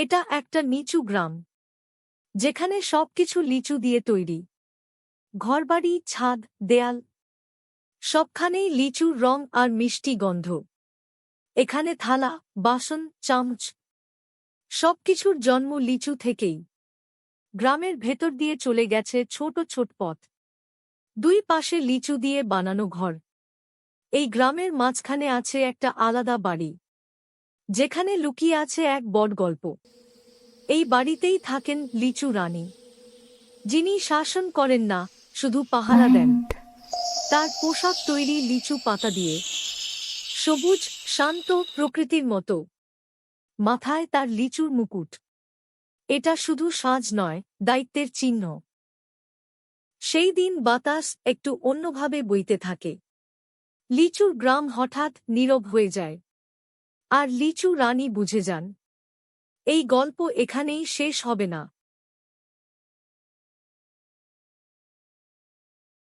এটা একটা নিচু গ্রাম, যেখানে সবকিছু লিচু দিয়ে তৈরি। ঘরবাড়ি, ছাদ, দেয়াল, সবখানেই লিচুর রং আর মিষ্টি গন্ধ। এখানে থালা, বাসন, চামচ, সবকিছুর জন্ম লিচু থেকেই। গ্রামের ভেতর দিয়ে চলে গেছে ছোট ছোট পথ, দুই পাশে লিচু দিয়ে বানানো ঘর। এই গ্রামের মাঝখানে আছে একটা আলাদা বাড়ি, যেখানে লুকিয়ে আছে এক বড় গল্প। এই বাড়িতেই থাকেন লিচু রানী, যিনি শাসন করেন না, শুধু পাহারা দেন। And তার পোশাক তৈরি লিচু পাতা দিয়ে, সবুজ, শান্ত, প্রকৃতির মতো। মাথায় তার লিচুর মুকুট। এটা শুধু সাজ নয়, দায়িত্বের চিহ্ন। সেই দিন বাতাস একটু অন্যভাবে বইতে থাকে। লিচুর গ্রাম হঠাৎ নীরব হয়ে যায়। আর লিচু রানী বুঝে যান, এই গল্প এখানেই শেষ হবে না।